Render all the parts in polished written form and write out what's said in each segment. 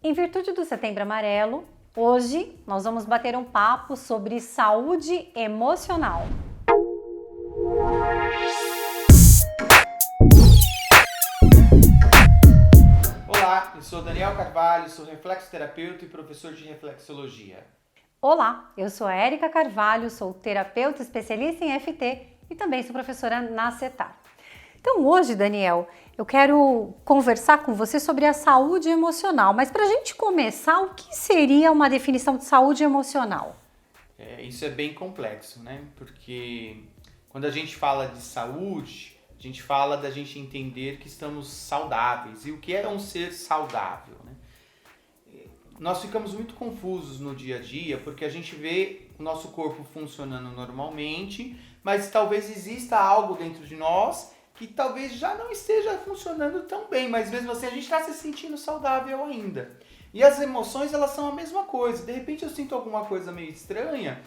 Em virtude do Setembro Amarelo, hoje nós vamos bater um papo sobre saúde emocional. Olá, eu sou Daniel Carvalho, sou reflexoterapeuta e professor de reflexologia. Olá, eu sou a Érica Carvalho, sou terapeuta especialista em EFT e também sou professora na CETAR. Então hoje, Daniel, eu quero conversar com você sobre a saúde emocional, mas para a gente começar, o que seria uma definição de saúde emocional? Isso é bem complexo, né? Porque quando a gente fala de saúde, a gente fala da gente entender que estamos saudáveis. E o que é um ser saudável, né? Nós ficamos muito confusos no dia a dia porque a gente vê o nosso corpo funcionando normalmente, mas talvez exista algo dentro de nós que talvez já não esteja funcionando tão bem, mas mesmo assim a gente está se sentindo saudável ainda. E as emoções, elas são a mesma coisa. De repente eu sinto alguma coisa meio estranha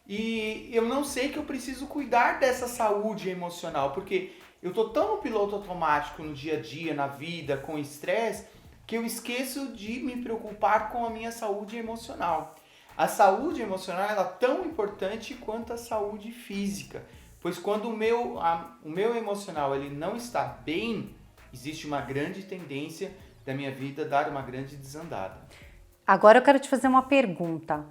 e eu não sei que eu preciso cuidar dessa saúde emocional, porque eu tô tão no piloto automático no dia a dia, na vida, com estresse, que eu esqueço de me preocupar com a minha saúde emocional. A saúde emocional ela é tão importante quanto a saúde física, pois quando o meu emocional ele não está bem, existe uma grande tendência da minha vida dar uma grande desandada. Agora eu quero te fazer uma pergunta.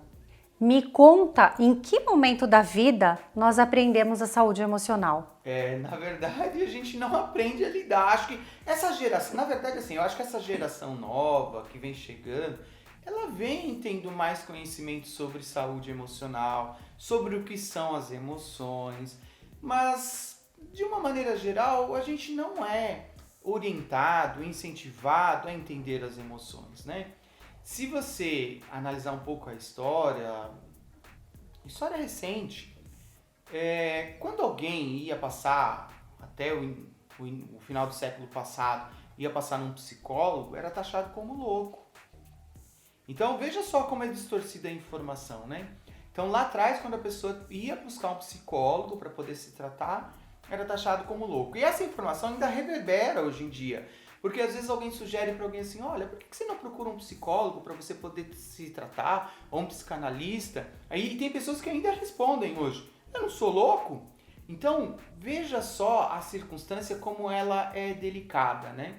Me conta em que momento da vida nós aprendemos a saúde emocional? Na verdade, a gente não aprende a lidar. Acho que essa geração, na verdade, assim, eu acho que essa geração nova que vem chegando, ela vem tendo mais conhecimento sobre saúde emocional, sobre o que são as emoções, mas de uma maneira geral, a gente não é orientado, incentivado a entender as emoções, né? Se você analisar um pouco a história recente, quando alguém ia passar, até o final do século passado, ia passar num psicólogo, era taxado como louco. Então veja só como é distorcida a informação, né? Então lá atrás, quando a pessoa ia buscar um psicólogo para poder se tratar, era taxado como louco. E essa informação ainda reverbera hoje em dia. Porque às vezes alguém sugere para alguém assim, olha, por que você não procura um psicólogo para você poder se tratar, ou um psicanalista? Aí tem pessoas que ainda respondem hoje, eu não sou louco? Então, veja só a circunstância como ela é delicada, né?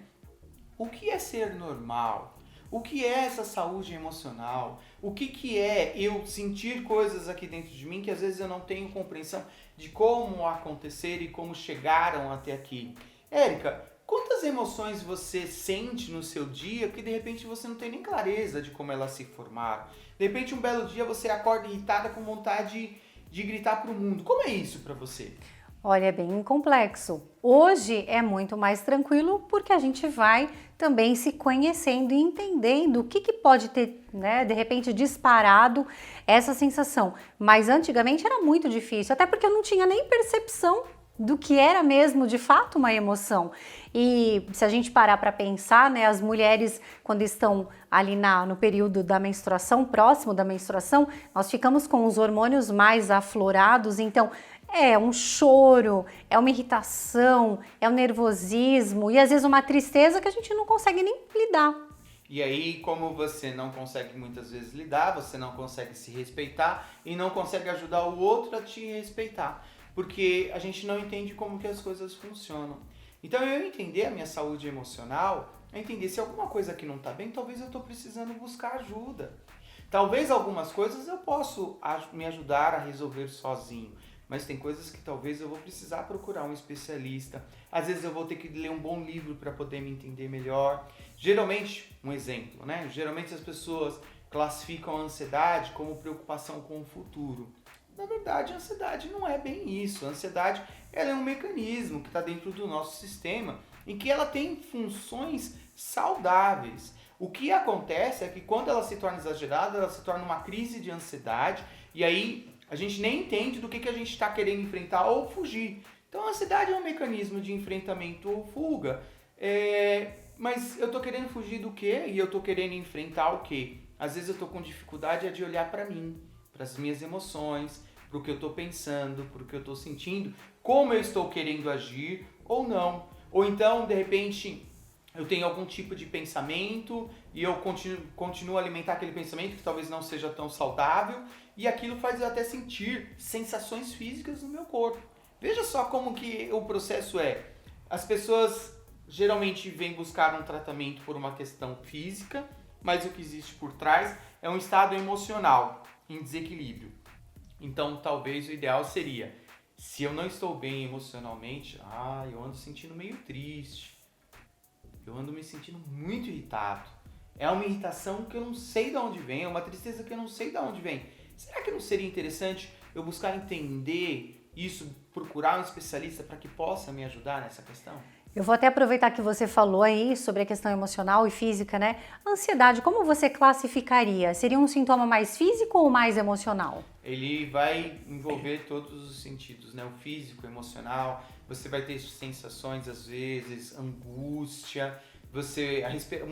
O que é ser normal? O que é essa saúde emocional? O que é eu sentir coisas aqui dentro de mim que às vezes eu não tenho compreensão de como acontecer e como chegaram até aqui? Érica, quantas emoções você sente no seu dia que de repente você não tem nem clareza de como elas se formaram? De repente um belo dia você acorda irritada com vontade de gritar para o mundo. Como é isso para você? Olha, é bem complexo. Hoje é muito mais tranquilo porque a gente vai também se conhecendo e entendendo o que pode ter, né, de repente disparado essa sensação. Mas antigamente era muito difícil, até porque eu não tinha nem percepção do que era mesmo de fato uma emoção. E se a gente parar para pensar, né, as mulheres quando estão ali no período da menstruação, próximo da menstruação, nós ficamos com os hormônios mais aflorados, então é um choro, é uma irritação, é um nervosismo e às vezes uma tristeza que a gente não consegue nem lidar. E aí, como você não consegue muitas vezes lidar, você não consegue se respeitar e não consegue ajudar o outro a te respeitar, porque a gente não entende como que as coisas funcionam. Então, eu entender a minha saúde emocional, é entender se alguma coisa aqui não está bem, talvez eu estou precisando buscar ajuda. Talvez algumas coisas eu posso me ajudar a resolver sozinho, mas tem coisas que talvez eu vou precisar procurar um especialista. Às vezes eu vou ter que ler um bom livro para poder me entender melhor. Geralmente, um exemplo, né? Geralmente as pessoas classificam a ansiedade como preocupação com o futuro. Na verdade, a ansiedade não é bem isso. A ansiedade ela é um mecanismo que está dentro do nosso sistema em que ela tem funções saudáveis. O que acontece é que quando ela se torna exagerada, ela se torna uma crise de ansiedade e aí a gente nem entende do que a gente está querendo enfrentar ou fugir. Então a ansiedade é um mecanismo de enfrentamento ou fuga. Mas eu estou querendo fugir do quê? E eu estou querendo enfrentar o quê? Às vezes eu estou com dificuldade de olhar para mim, para as minhas emoções, para o que eu estou pensando, para o que eu estou sentindo, como eu estou querendo agir ou não. Ou então, de repente, eu tenho algum tipo de pensamento e eu continuo a alimentar aquele pensamento que talvez não seja tão saudável e aquilo faz eu até sentir sensações físicas no meu corpo. Veja só como que o processo é. As pessoas geralmente vêm buscar um tratamento por uma questão física, mas o que existe por trás é um estado emocional em desequilíbrio. Então, talvez o ideal seria, se eu não estou bem emocionalmente, eu ando sentindo meio triste, eu ando me sentindo muito irritado. É uma irritação que eu não sei de onde vem, é uma tristeza que eu não sei de onde vem. Será que não seria interessante eu buscar entender isso, procurar um especialista para que possa me ajudar nessa questão? Eu vou até aproveitar que você falou aí sobre a questão emocional e física, né? Ansiedade, como você classificaria? Seria um sintoma mais físico ou mais emocional? Ele vai envolver todos os sentidos, né? O físico, o emocional, você vai ter sensações às vezes, angústia,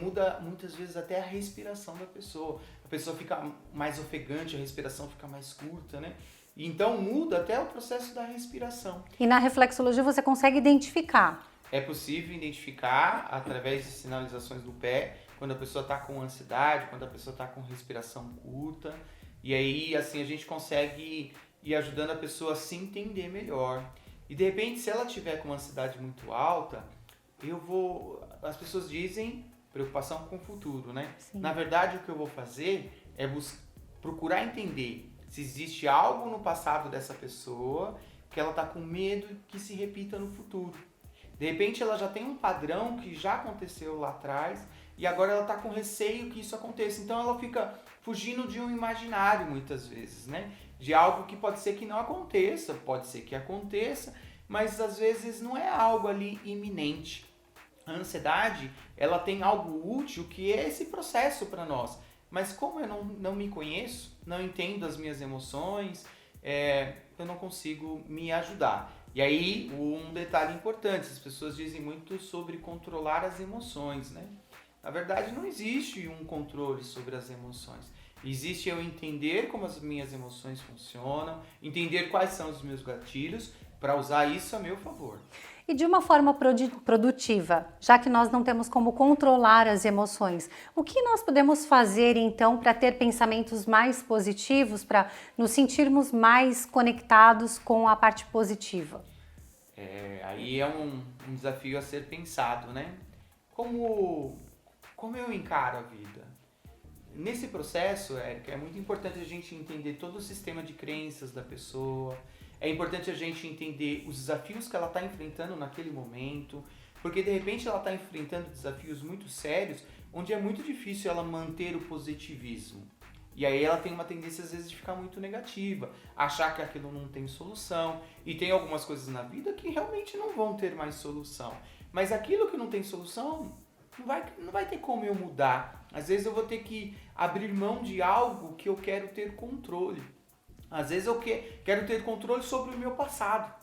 muda muitas vezes até a respiração da pessoa. A pessoa fica mais ofegante, a respiração fica mais curta, né? Então muda até o processo da respiração. E na reflexologia você consegue identificar? É possível identificar através de sinalizações do pé, quando a pessoa está com ansiedade, quando a pessoa está com respiração curta. E aí, assim, a gente consegue ir ajudando a pessoa a se entender melhor. E de repente, se ela tiver com uma ansiedade muito alta, as pessoas dizem preocupação com o futuro, né? Sim. Na verdade, o que eu vou fazer é procurar entender se existe algo no passado dessa pessoa que ela está com medo que se repita no futuro. De repente ela já tem um padrão que já aconteceu lá atrás e agora ela está com receio que isso aconteça. Então ela fica fugindo de um imaginário muitas vezes, né? De algo que pode ser que não aconteça, pode ser que aconteça, mas às vezes não é algo ali iminente. A ansiedade, ela tem algo útil que é esse processo para nós. Mas como eu não me conheço, não entendo as minhas emoções, eu não consigo me ajudar. E aí, um detalhe importante, as pessoas dizem muito sobre controlar as emoções, né? Na verdade, não existe um controle sobre as emoções. Existe eu entender como as minhas emoções funcionam, entender quais são os meus gatilhos, para usar isso a meu favor. E de uma forma produtiva, já que nós não temos como controlar as emoções, o que nós podemos fazer então para ter pensamentos mais positivos, para nos sentirmos mais conectados com a parte positiva? Aí é um desafio a ser pensado, né? Como eu encaro a vida? Nesse processo, Érica, é muito importante a gente entender todo o sistema de crenças da pessoa. É importante a gente entender os desafios que ela está enfrentando naquele momento, porque de repente ela está enfrentando desafios muito sérios, onde é muito difícil ela manter o positivismo. E aí ela tem uma tendência às vezes de ficar muito negativa, achar que aquilo não tem solução, e tem algumas coisas na vida que realmente não vão ter mais solução. Mas aquilo que não tem solução, não vai ter como eu mudar. Às vezes eu vou ter que abrir mão de algo que eu quero ter controle. Às vezes eu quero ter controle sobre o meu passado.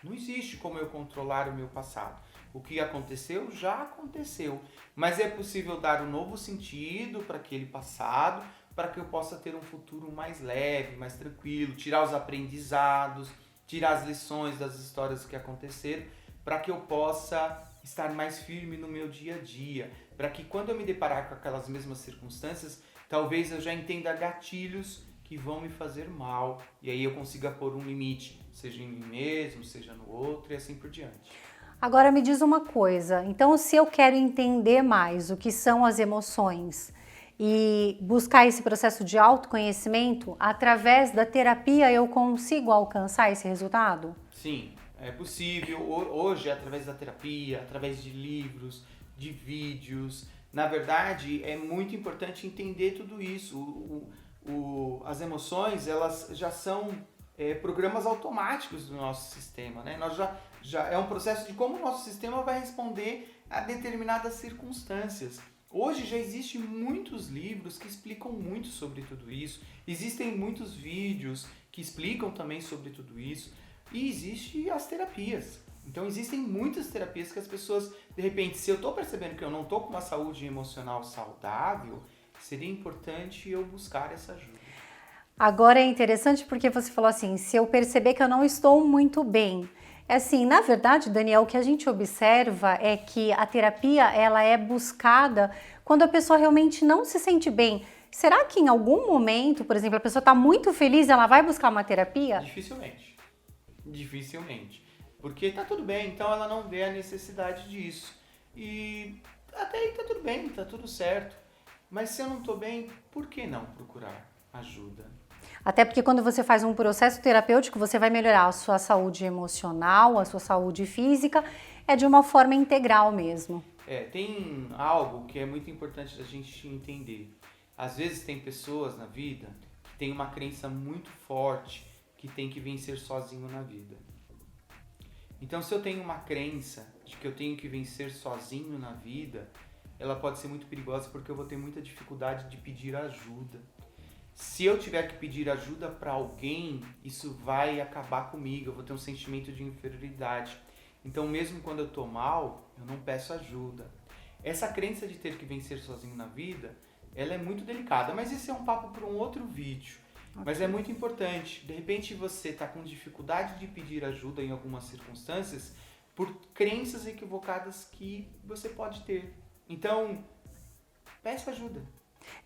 Não existe como eu controlar o meu passado. O que aconteceu, já aconteceu. Mas é possível dar um novo sentido para aquele passado, para que eu possa ter um futuro mais leve, mais tranquilo, tirar os aprendizados, tirar as lições das histórias que aconteceram, para que eu possa estar mais firme no meu dia a dia, para que quando eu me deparar com aquelas mesmas circunstâncias, talvez eu já entenda gatilhos que vão me fazer mal, e aí eu consiga pôr um limite, seja em mim mesmo, seja no outro e assim por diante. Agora me diz uma coisa, então se eu quero entender mais o que são as emoções e buscar esse processo de autoconhecimento, através da terapia eu consigo alcançar esse resultado? Sim, é possível. Hoje, através da terapia, através de livros, de vídeos, na verdade é muito importante entender tudo isso. As emoções, elas já são programas automáticos do nosso sistema, né? Nós já é um processo de como o nosso sistema vai responder a determinadas circunstâncias. Hoje já existem muitos livros que explicam muito sobre tudo isso, existem muitos vídeos que explicam também sobre tudo isso, e existem as terapias. Então existem muitas terapias que as pessoas, de repente, se eu estou percebendo que eu não estou com uma saúde emocional saudável, seria importante eu buscar essa ajuda. Agora é interessante porque você falou assim, se eu perceber que eu não estou muito bem, É assim, na verdade, Daniel, o que a gente observa é que a terapia ela é buscada quando a pessoa realmente não se sente bem. Será que em algum momento, por exemplo, a pessoa está muito feliz, ela vai buscar uma terapia? Dificilmente. Dificilmente. Porque tá tudo bem, então ela não vê a necessidade disso. E até aí tá tudo bem, tá tudo certo. Mas se eu não tô bem, por que não procurar ajuda? Até porque quando você faz um processo terapêutico, você vai melhorar a sua saúde emocional, a sua saúde física, é de uma forma integral mesmo. Tem algo que é muito importante da gente entender. Às vezes tem pessoas na vida que têm uma crença muito forte que tem que vencer sozinho na vida. Então, se eu tenho uma crença de que eu tenho que vencer sozinho na vida, ela pode ser muito perigosa porque eu vou ter muita dificuldade de pedir ajuda. Se eu tiver que pedir ajuda para alguém, isso vai acabar comigo, eu vou ter um sentimento de inferioridade. Então, mesmo quando eu tô mal, eu não peço ajuda. Essa crença de ter que vencer sozinho na vida, ela é muito delicada, mas esse é um papo para um outro vídeo. Mas é muito importante. De repente você está com dificuldade de pedir ajuda em algumas circunstâncias por crenças equivocadas que você pode ter. Então, peça ajuda.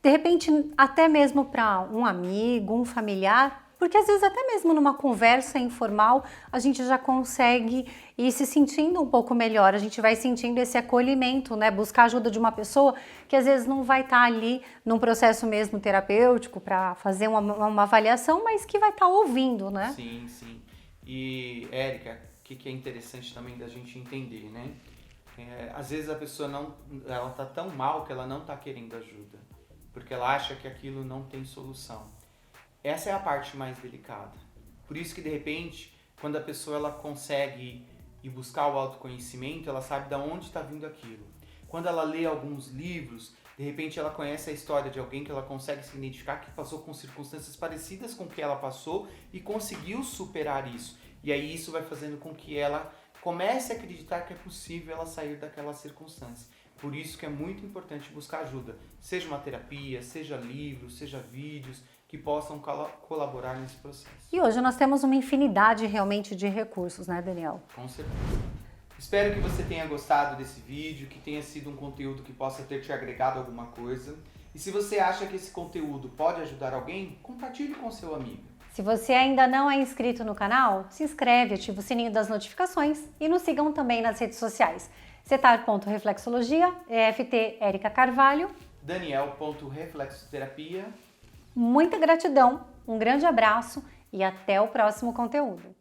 De repente, até mesmo para um amigo, um familiar, porque às vezes até mesmo numa conversa informal, a gente já consegue ir se sentindo um pouco melhor, a gente vai sentindo esse acolhimento, né? Buscar ajuda de uma pessoa que às vezes não vai estar ali num processo mesmo terapêutico para fazer uma avaliação, mas que vai estar ouvindo, né? Sim, sim. E, Érica, o que é interessante também da gente entender, né? Às vezes a pessoa ela tá tão mal que ela não tá querendo ajuda, porque ela acha que aquilo não tem solução. Essa é a parte mais delicada. Por isso que, de repente, quando a pessoa ela consegue ir buscar o autoconhecimento, ela sabe de onde está vindo aquilo. Quando ela lê alguns livros, de repente ela conhece a história de alguém que ela consegue se identificar, que passou com circunstâncias parecidas com o que ela passou e conseguiu superar isso. E aí isso vai fazendo com que ela comece a acreditar que é possível ela sair daquela circunstância. Por isso que é muito importante buscar ajuda. Seja uma terapia, seja livros, seja vídeos, que possam colaborar nesse processo. E hoje nós temos uma infinidade realmente de recursos, né, Daniel? Com certeza. Espero que você tenha gostado desse vídeo, que tenha sido um conteúdo que possa ter te agregado alguma coisa. E se você acha que esse conteúdo pode ajudar alguém, compartilhe com seu amigo. Se você ainda não é inscrito no canal, se inscreve, ativa o sininho das notificações e nos sigam também nas redes sociais. Cetar.reflexologia, EFT Érica Carvalho, Daniel.reflexoterapia. Muita gratidão, um grande abraço e até o próximo conteúdo.